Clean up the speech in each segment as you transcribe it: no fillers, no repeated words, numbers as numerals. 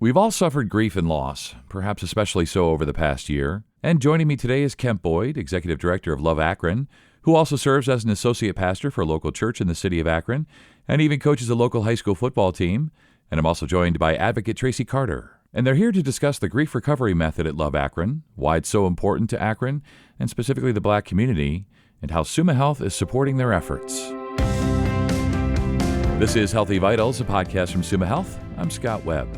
We've all suffered grief and loss, perhaps especially so over the past year. And joining me today is Kemp, Executive Director of Love Akron, who also serves as an associate pastor for a local church in the city of Akron, and even coaches a local high school football team. And I'm also joined by Advocate Tracy Carter. And they're here to discuss the grief recovery method at Love Akron, why it's so important to Akron, and specifically the Black community, and how Summa Health is supporting their efforts. This is Healthy Vitals, a podcast from Summa Health. I'm Scott Webb.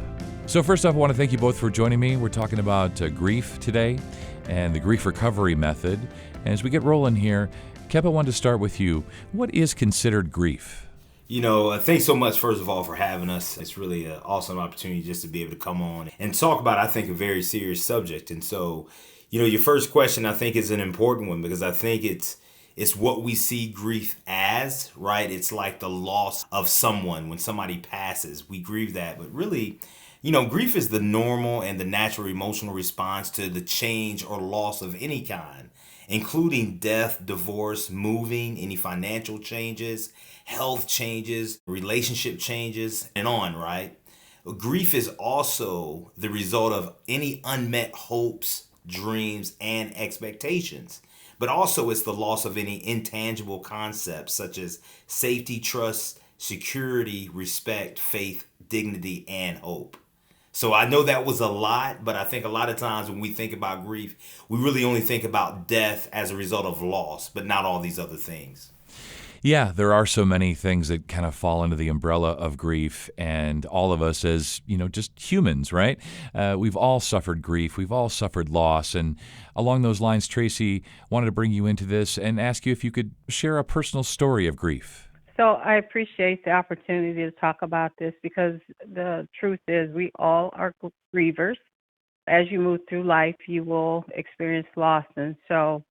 So first off, I want to thank you both for joining me. We're talking about grief today and the grief recovery method. And as we get rolling here, Kemp, I wanted to start with you. What is considered grief? Thanks so much, first of all, for having us. It's really an awesome opportunity just to be able to come on and talk about, I think, a very serious subject. And so, your first question, I think, is an important one because I think it's what we see grief as, right? It's like the loss of someone. When somebody passes, we grieve that. But really, grief is the normal and the natural emotional response to the change or loss of any kind, including death, divorce, moving, any financial changes, health changes, relationship changes, and on, right? Grief is also the result of any unmet hopes, dreams, and expectations. But also it's the loss of any intangible concepts such as safety, trust, security, respect, faith, dignity, and hope. So I know that was a lot, but I think a lot of times when we think about grief, we really only think about death as a result of loss, but not all these other things. Yeah, there are so many things that kind of fall under the umbrella of grief, and all of us as, just humans, right? We've all suffered grief. We've all suffered loss. And along those lines, Tracy, wanted to bring you into this and ask you if you could share a personal story of grief. So I appreciate the opportunity to talk about this because the truth is we all are grievers. As you move through life, you will experience loss. And so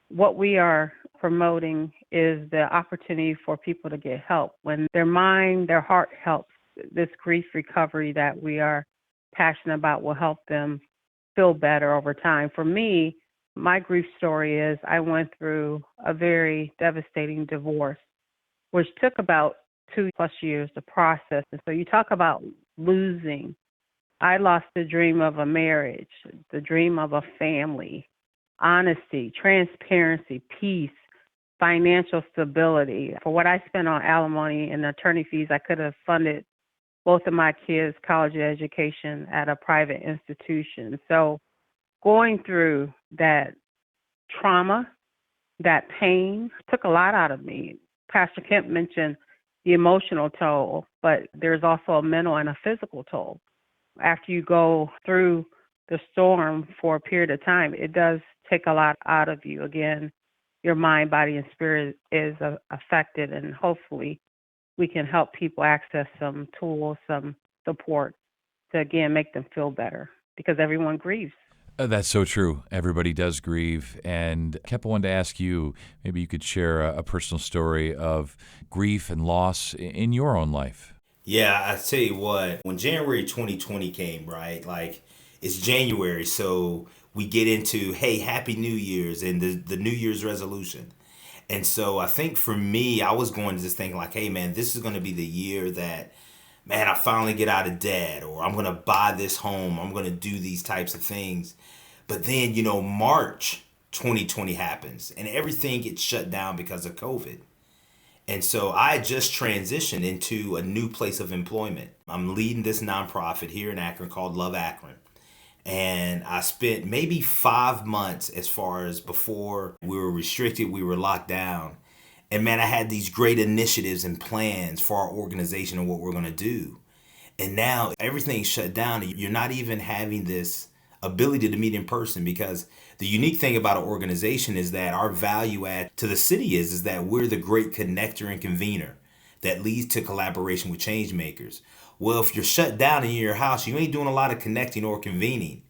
what we are promoting is the opportunity for people to get help. When their mind, their heart helps, this grief recovery that we are passionate about will help them feel better over time. For me, my grief story is I went through a very devastating divorce, which took about 2+ years to process. And so you talk about losing. I lost the dream of a marriage, the dream of a family, honesty, transparency, peace, financial stability. For what I spent on alimony and attorney fees, I could have funded both of my kids' college education at a private institution. So going through that trauma, that pain, took a lot out of me. Pastor Kemp mentioned the emotional toll, but there's also a mental and a physical toll. After you go through the storm for a period of time, it does take a lot out of you. Again, your mind, body, and spirit is affected, and hopefully we can help people access some tools, some support to, again, make them feel better because everyone grieves. That's so true. Everybody does grieve. And Kemp, I wanted to ask you, maybe you could share a personal story of grief and loss in your own life. Yeah, I tell you what, when January 2020 came, right, it's January, so we get into, hey, Happy New Year's and the New Year's resolution. And so I think for me, I was going to just think hey, man, this is going to be the year that, man, I finally get out of debt, or I'm going to buy this home. I'm going to do these types of things. But then, March 2020 happens and everything gets shut down because of COVID. And so I just transitioned into a new place of employment. I'm leading this nonprofit here in Akron called Love Akron. And I spent maybe 5 months as far as before we were restricted, we were locked down. And man, I had these great initiatives and plans for our organization and what we're going to do. And now everything's shut down. You're not even having this ability to meet in person because the unique thing about our organization is that our value add to the city is that we're the great connector and convener that leads to collaboration with change makers. Well, if you're shut down in your house, you ain't doing a lot of connecting or convening.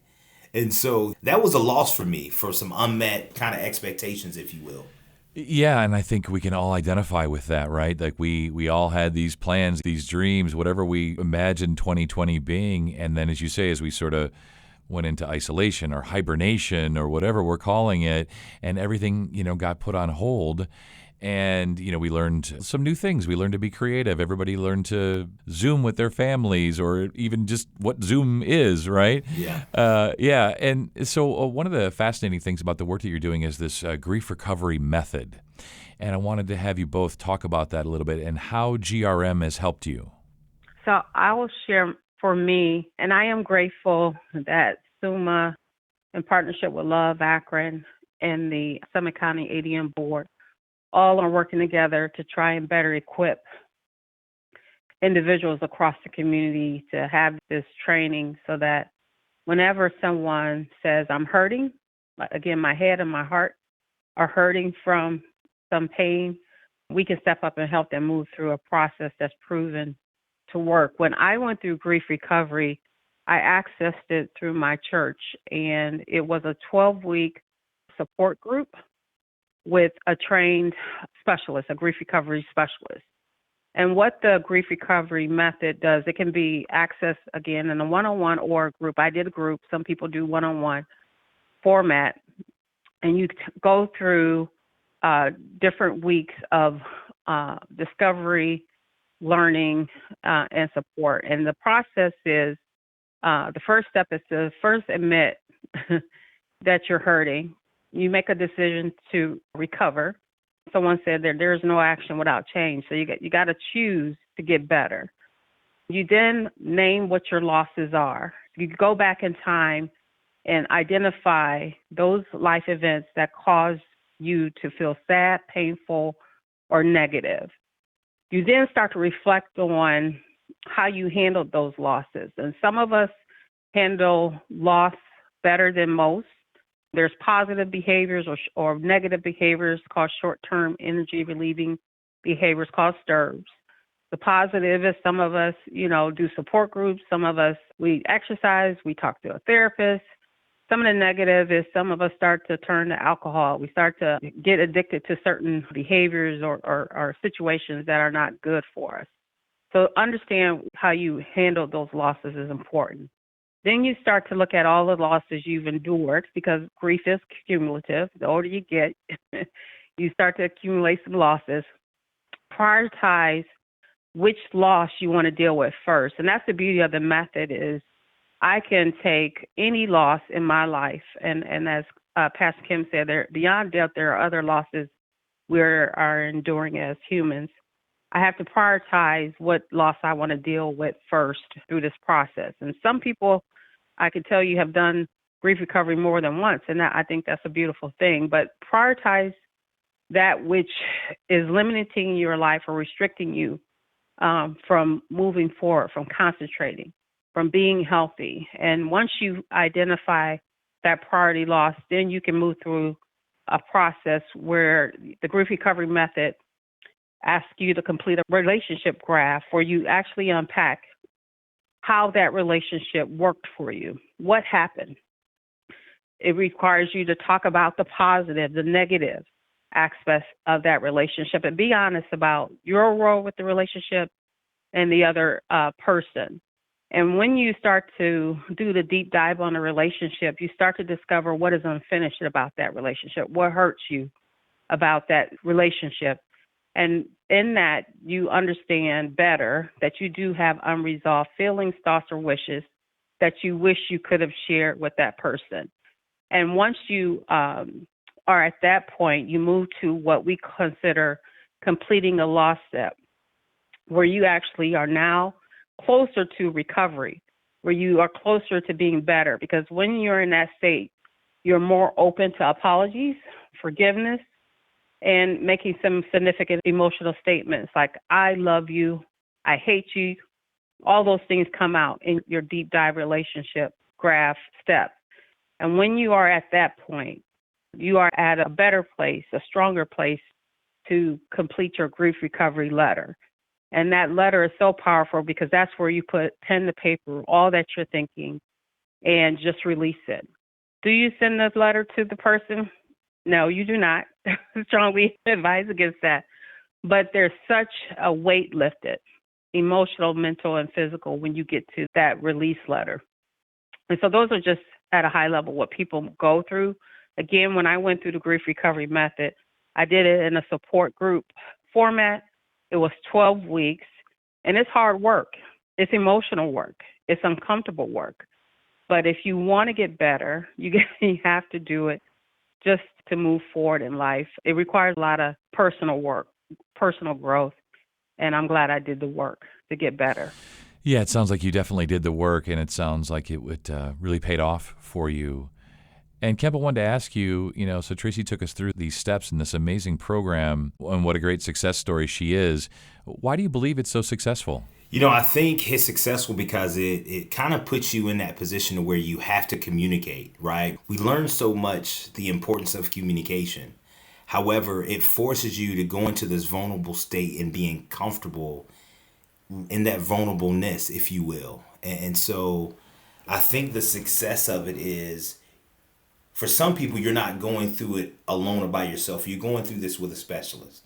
And so that was a loss for me for some unmet kind of expectations, if you will. Yeah, and I think we can all identify with that, right? Like we all had these plans, these dreams, whatever we imagined 2020 being. And then, as you say, as we sort of went into isolation or hibernation or whatever we're calling it, and everything, got put on hold. And, we learned some new things. We learned to be creative. Everybody learned to Zoom with their families, or even just what Zoom is, right? Yeah. And so one of the fascinating things about the work that you're doing is this grief recovery method. And I wanted to have you both talk about that a little bit and how GRM has helped you. So I will share for me, and I am grateful that SUMA, in partnership with Love Akron and the Summit County ADM Board, all are working together to try and better equip individuals across the community to have this training so that whenever someone says, I'm hurting, again, my head and my heart are hurting from some pain, we can step up and help them move through a process that's proven to work. When I went through grief recovery, I accessed it through my church, and it was a 12-week support group with a trained specialist, a grief recovery specialist. And what the grief recovery method does, it can be accessed, again, in a one-on-one or a group. I did a group. Some people do one-on-one format. And you go through different weeks of discovery, learning, and support. And the process is, the first step is to first admit that you're hurting. You make a decision to recover. Someone said there is no action without change. So you got to choose to get better. You then name what your losses are. You go back in time and identify those life events that caused you to feel sad, painful, or negative. You then start to reflect on how you handled those losses. And some of us handle loss better than most. There's positive behaviors or negative behaviors called short-term energy relieving behaviors called STIRBs. The positive is some of us, do support groups. Some of us, we exercise, we talk to a therapist. Some of the negative is some of us start to turn to alcohol. We start to get addicted to certain behaviors or situations that are not good for us. So understand how you handle those losses is important. Then you start to look at all the losses you've endured, because grief is cumulative. The older you get, you start to accumulate some losses. Prioritize which loss you want to deal with first. And that's the beauty of the method is I can take any loss in my life. And as Pastor Kemp said, beyond death, there are other losses we are enduring as humans. I have to prioritize what loss I want to deal with first through this process. And some people, I can tell you, have done grief recovery more than once, and I think that's a beautiful thing. But prioritize that which is limiting your life or restricting you from moving forward, from concentrating, from being healthy. And once you identify that priority loss, then you can move through a process where the grief recovery method asks you to complete a relationship graph where you actually unpack how that relationship worked for you. What happened? It requires you to talk about the positive, the negative aspects of that relationship, and be honest about your role with the relationship and the other person. And when you start to do the deep dive on the relationship, you start to discover what is unfinished about that relationship, what hurts you about that relationship. And in that, you understand better that you do have unresolved feelings, thoughts, or wishes that you wish you could have shared with that person. And once you are at that point, you move to what we consider completing a loss step, where you actually are now closer to recovery, where you are closer to being better. Because when you're in that state, you're more open to apologies, forgiveness, and making some significant emotional statements like, I love you, I hate you. All those things come out in your deep dive relationship graph step. And when you are at that point, you are at a better place, a stronger place to complete your grief recovery letter. And that letter is so powerful because that's where you put pen to paper, all that you're thinking, and just release it. Do you send the letter to the person? No, you do not. Strongly advise against that. But there's such a weight lifted, emotional, mental, and physical, when you get to that release letter. And so those are just at a high level what people go through. Again, when I went through the grief recovery method, I did it in a support group format. It was 12 weeks, and it's hard work. It's emotional work. It's uncomfortable work. But if you want to get better, you have to do it just to move forward in life. It requires a lot of personal work, personal growth, and I'm glad I did the work to get better. Yeah, it sounds like you definitely did the work, and it sounds like it would really paid off for you. And Kemp, I wanted to ask you, so Tracy took us through these steps in this amazing program, and what a great success story she is. Why do you believe it's so successful? I think it's successful because it kind of puts you in that position where you have to communicate, right? We learn so much the importance of communication. However, it forces you to go into this vulnerable state and being comfortable in that vulnerableness, if you will. And so I think the success of it is, for some people, you're not going through it alone or by yourself. You're going through this with a specialist.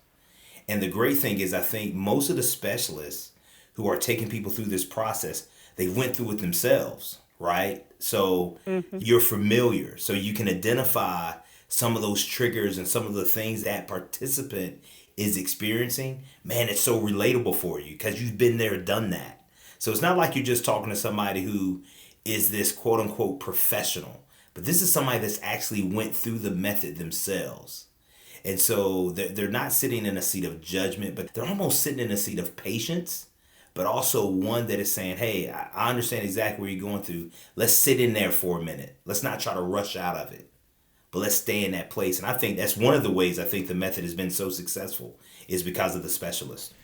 And the great thing is, I think most of the specialists who are taking people through this process, they went through it themselves, right? So you're familiar. So you can identify some of those triggers and some of the things that participant is experiencing. Man, it's so relatable for you because you've been there, done that. So it's not like you're just talking to somebody who is this quote unquote professional, but this is somebody that's actually went through the method themselves. And so they're not sitting in a seat of judgment, but they're almost sitting in a seat of patience, but also one that is saying, hey, I understand exactly what you're going through. Let's sit in there for a minute. Let's not try to rush out of it, but let's stay in that place. And I think that's one of the ways I think the method has been so successful is because of the specialist.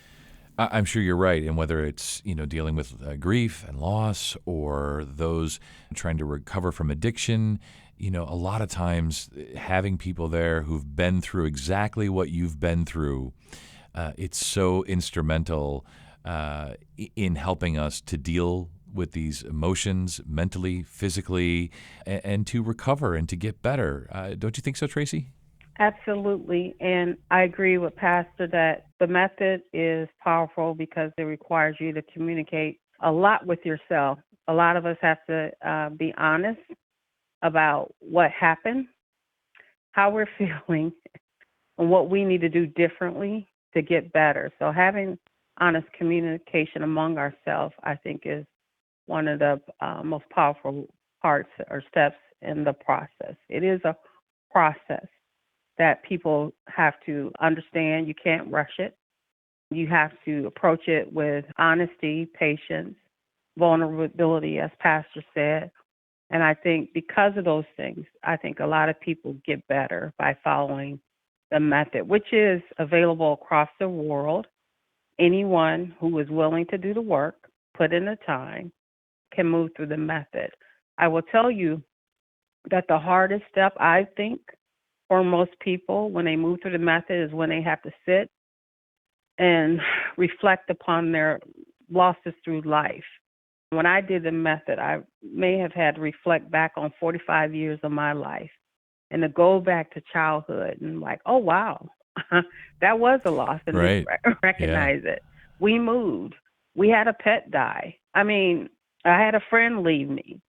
I'm sure you're right. And whether it's, dealing with grief and loss, or those trying to recover from addiction, a lot of times having people there who've been through exactly what you've been through, it's so instrumental in helping us to deal with these emotions mentally, physically, and to recover and to get better. Don't you think so, Tracy? Absolutely. And I agree with Pastor that the method is powerful because it requires you to communicate a lot with yourself. A lot of us have to be honest about what happened, how we're feeling, and what we need to do differently to get better. So having honest communication among ourselves, I think, is one of the most powerful parts or steps in the process. It is a process that people have to understand. You can't rush it. You have to approach it with honesty, patience, vulnerability, as Pastor said. And I think because of those things, I think a lot of people get better by following the method, which is available across the world. Anyone who is willing to do the work, put in the time, can move through the method. I will tell you that the hardest step, I think, for most people when they move through the method is when they have to sit and reflect upon their losses through life. When I did the method, I may have had to reflect back on 45 years of my life and to go back to childhood and like, oh, wow, that was a loss, and Right. recognize it. We moved. We had a pet die. I mean, I had a friend leave me.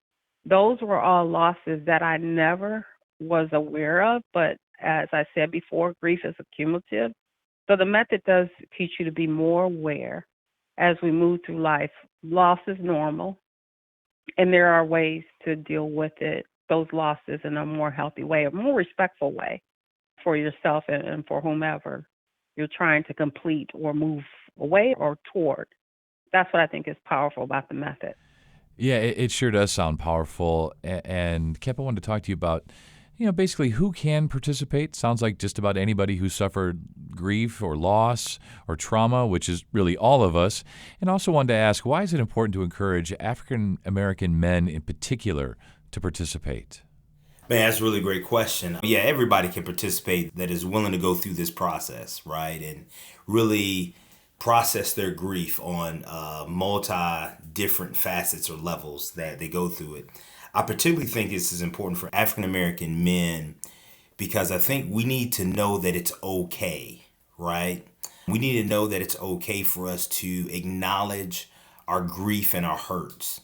Those were all losses that I never was aware of, but as I said before, grief is accumulative. So the method does teach you to be more aware as we move through life. Loss is normal, and there are ways to deal with it, those losses, in a more healthy way, a more respectful way for yourself and for whomever you're trying to complete or move away or toward. That's what I think is powerful about the method. Yeah, it sure does sound powerful. And Kemp, I wanted to talk to you about, basically who can participate. Sounds like just about anybody who suffered grief or loss or trauma, which is really all of us. And also wanted to ask, why is it important to encourage African American men in particular to participate? Man, that's a really great question. Yeah, everybody can participate that is willing to go through this process, right? And really process their grief on multi different facets or levels that they go through it. I particularly think this is important for African American men because I think we need to know that it's okay, right? We need to know that it's okay for us to acknowledge our grief and our hurts.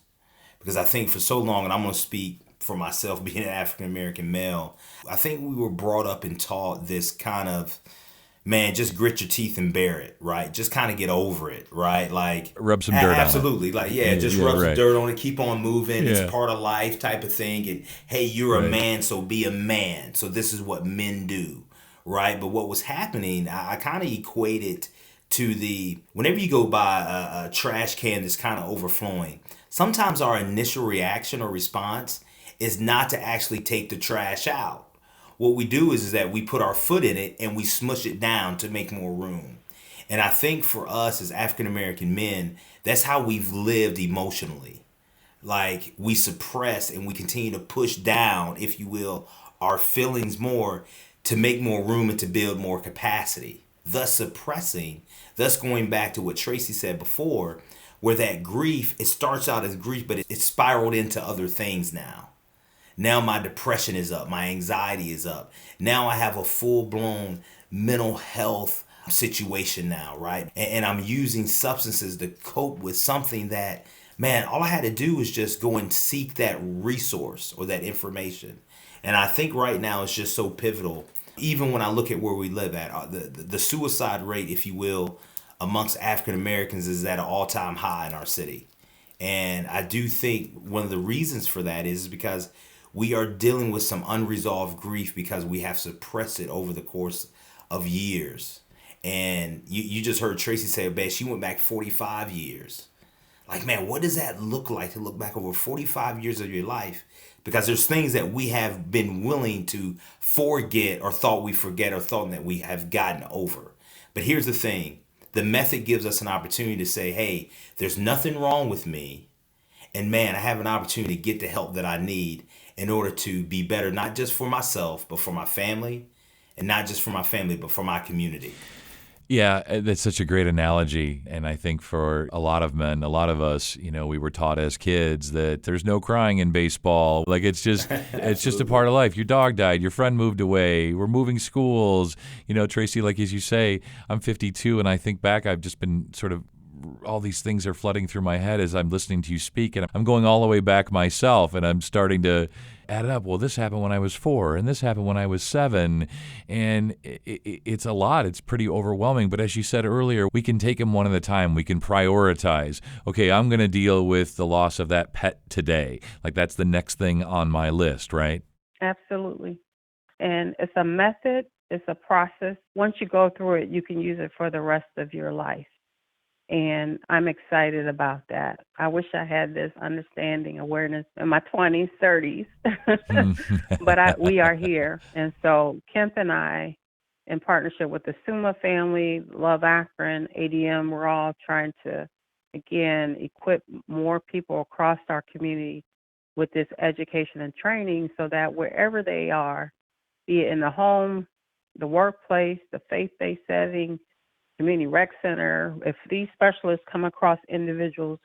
Because I think for so long, and I'm going to speak for myself being an African American male, I think we were brought up and taught this kind of, man, just grit your teeth and bear it, right? Just kind of get over it, right? Like, Rub some dirt on it. absolutely. Like, yeah, just Yeah, rub some right. dirt on it, keep on moving. Yeah. It's part of life type of thing. And hey, you're a Right. man, so be a man. So this is what men do, right? But what was happening, I kind of equate it to whenever you go by a trash can that's kind of overflowing, sometimes our initial reaction or response is not to actually take the trash out. What we do is that we put our foot in it and we smush it down to make more room. And I think for us as African American men, that's how we've lived emotionally. Like, we suppress and we continue to push down, if you will, our feelings more to make more room and to build more capacity. Thus suppressing, thus going back to what Tracy said before, where that grief, it starts out as grief, but it spiraled into other things now. Now my depression is up. My anxiety is up. Now I have a full-blown mental health situation now, right? And I'm using substances to cope with something that, man, all I had to do was just go and seek that resource or that information. And I think right now it's just so pivotal. Even when I look at where we live at, the suicide rate, if you will, amongst African Americans is at an all-time high in our city. And I do think one of the reasons for that is because we are dealing with some unresolved grief because we have suppressed it over the course of years. And you just heard Tracy say, man, she went back 45 years. Like, man, what does that look like to look back over 45 years of your life? Because there's things that we have been willing to forget or thought we forget or thought that we have gotten over. But here's the thing. The method gives us an opportunity to say, hey, there's nothing wrong with me. And man, I have an opportunity to get the help that I need in order to be better, not just for myself, but for my family, and not just for my family, but for my community. Yeah, that's such a great analogy. And I think for a lot of men, a lot of us, we were taught as kids that there's no crying in baseball. Like, it's just a part of life. Your dog died, your friend moved away, we're moving schools. Tracy, like as you say, I'm 52, and I think back, I've just been sort of, all these things are flooding through my head as I'm listening to you speak, and I'm going all the way back myself, and I'm starting to add it up. Well, this happened when I was 4, and this happened when I was 7, and it's a lot. It's pretty overwhelming. But as you said earlier, we can take them one at a time. We can prioritize. Okay, I'm going to deal with the loss of that pet today. Like, that's the next thing on my list, right? Absolutely. And it's a method, it's a process. Once you go through it, you can use it for the rest of your life. And I'm excited about that. I wish I had this understanding, awareness in my 20s, 30s, but we are here. And so Kemp and I, in partnership with the Suma family, Love Akron, ADM, we're all trying to, again, equip more people across our community with this education and training so that wherever they are, be it in the home, the workplace, the faith-based setting, community rec center, if these specialists come across individuals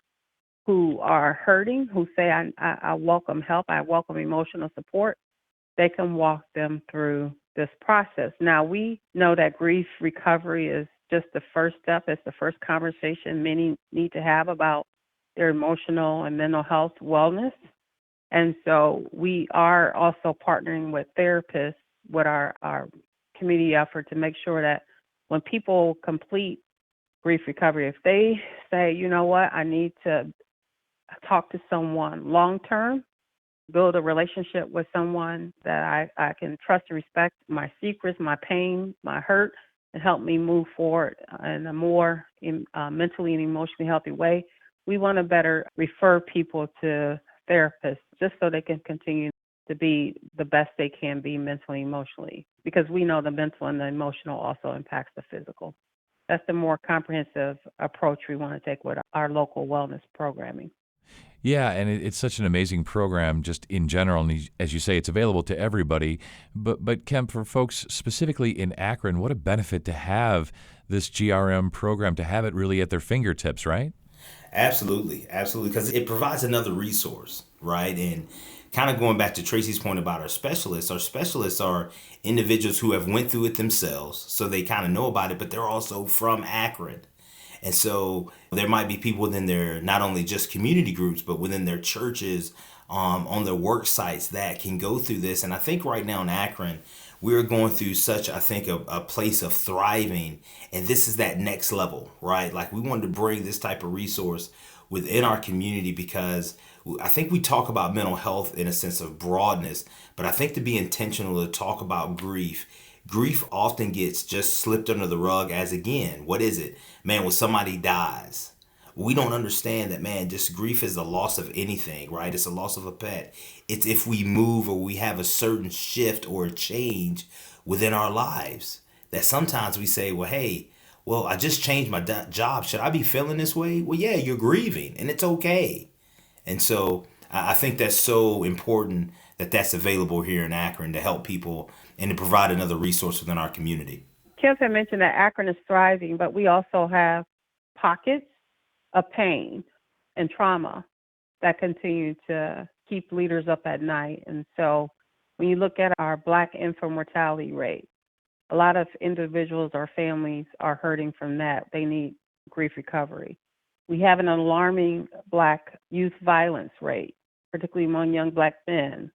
who are hurting, who say, I welcome help, I welcome emotional support, they can walk them through this process. Now, we know that grief recovery is just the first step. It's the first conversation many need to have about their emotional and mental health wellness. And so we are also partnering with therapists with our community effort to make sure that when people complete grief recovery, if they say, you know what, I need to talk to someone long term, build a relationship with someone that I can trust and respect my secrets, my pain, my hurt, and help me move forward in a more mentally and emotionally healthy way, we want to better refer people to therapists just so they can continue to be the best they can be mentally, emotionally, because we know the mental and the emotional also impacts the physical. That's the more comprehensive approach we want to take with our local wellness programming. Yeah, and it's such an amazing program just in general. And as you say, it's available to everybody. But Kemp, for folks specifically in Akron, what a benefit to have this GRM program, to have it really at their fingertips, right? Absolutely, absolutely, because it provides another resource, right? And kind of going back to Tracy's point about our specialists are individuals who have went through it themselves, so they kind of know about it, but they're also from Akron. And so there might be people within their, not only just community groups, but within their churches, on their work sites that can go through this. And I think right now in Akron, we're going through such, I think, a place of thriving. And this is that next level, right? Like we wanted to bring this type of resource within our community because I think we talk about mental health in a sense of broadness, but I think to be intentional to talk about grief, grief often gets just slipped under the rug as, again, what is it? Man, when somebody dies, we don't understand that, man, just grief is the loss of anything, right? It's a loss of a pet. It's if we move or we have a certain shift or a change within our lives that sometimes we say, well, hey, well, I just changed my job. Should I be feeling this way? Well, yeah, you're grieving and it's okay. And so I think that's so important that that's available here in Akron to help people and to provide another resource within our community. Kemp had mentioned that Akron is thriving, but we also have pockets of pain and trauma that continue to keep leaders up at night. And so when you look at our Black infant mortality rate, a lot of individuals or families are hurting from that. They need grief recovery. We have an alarming Black youth violence rate, particularly among young Black men.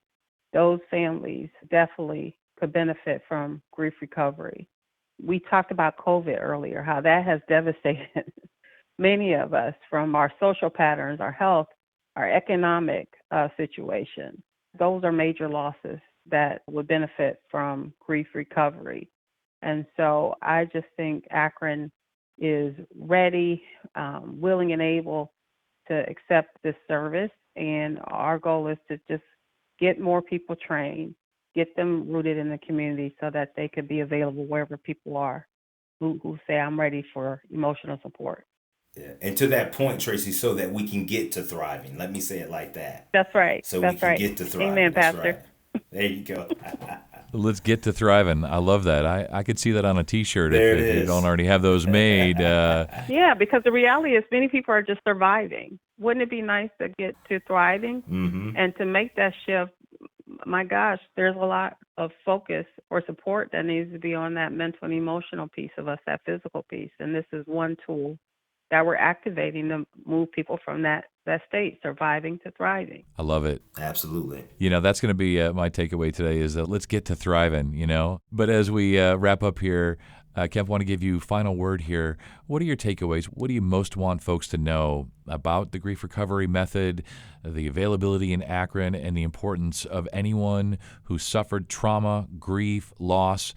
Those families definitely could benefit from grief recovery. We talked about COVID earlier, how that has devastated many of us from our social patterns, our health, our economic situation. Those are major losses that would benefit from grief recovery. And so I just think Akron is ready, willing and able to accept this service. And our goal is to just get more people trained, get them rooted in the community so that they could be available wherever people are who say, I'm ready for emotional support. Yeah. And to that point, Tracy, so that we can get to thriving. Let me say it like that. That's right. So That's we can right. get to thriving. Amen, That's Pastor. right. There you go. Let's get to thriving. I love that. I could see that on a T-shirt if you don't already have those made. Yeah, because the reality is many people are just surviving. Wouldn't it be nice to get to thriving? Mm-hmm. And to make that shift, my gosh, there's a lot of focus or support that needs to be on that mental and emotional piece of us, that physical piece. And this is one tool that we're activating to move people from that state, surviving to thriving. I love it. Absolutely. That's going to be my takeaway today is that let's get to thriving, But as we wrap up here, Kemp, I want to give you final word here. What are your takeaways? What do you most want folks to know about the grief recovery method, the availability in Akron, and the importance of anyone who suffered trauma, grief, loss,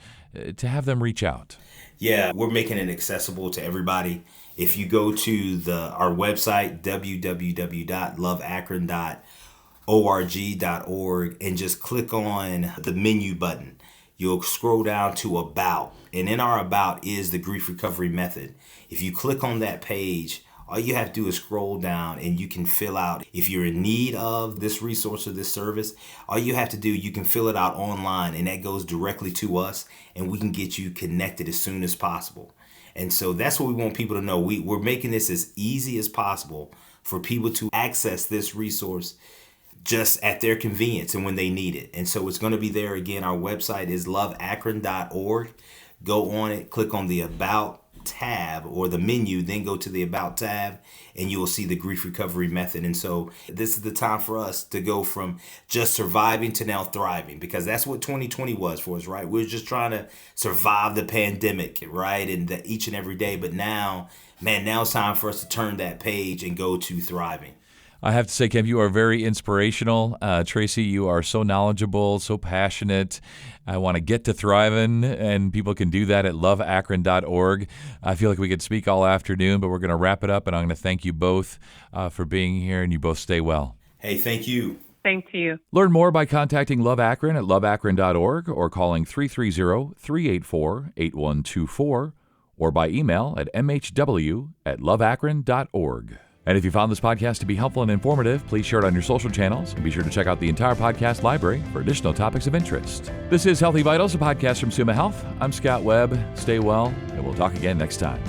to have them reach out? Yeah, we're making it accessible to everybody. If you go to our website, www.loveakron.org, and just click on the menu button, you'll scroll down to About. And in our About is the grief recovery method. If you click on that page, all you have to do is scroll down and you can fill out. If you're in need of this resource or this service, all you have to do, you can fill it out online and that goes directly to us and we can get you connected as soon as possible. And so that's what we want people to know. We're making this as easy as possible for people to access this resource just at their convenience and when they need it. And so it's going to be there again. Our website is loveakron.org. Go on it, click on the About tab or the menu, then go to the About tab and you will see the grief recovery method. And so this is the time for us to go from just surviving to now thriving, because that's what 2020 was for us, right? We're just trying to survive the pandemic, right? And each and every day. But now it's time for us to turn that page and go to thriving. I have to say, Kemp, you are very inspirational. Tracy, you are so knowledgeable, so passionate. I want to get to thriving, and people can do that at loveakron.org. I feel like we could speak all afternoon, but we're going to wrap it up, and I'm going to thank you both for being here, and you both stay well. Hey, thank you. Thank you. Learn more by contacting Love Akron at loveakron.org or calling 330-384-8124 or by email at mhw@loveakron.org. And if you found this podcast to be helpful and informative, please share it on your social channels and be sure to check out the entire podcast library for additional topics of interest. This is Healthy Vitals, a podcast from Summa Health. I'm Scott Webb. Stay well, and we'll talk again next time.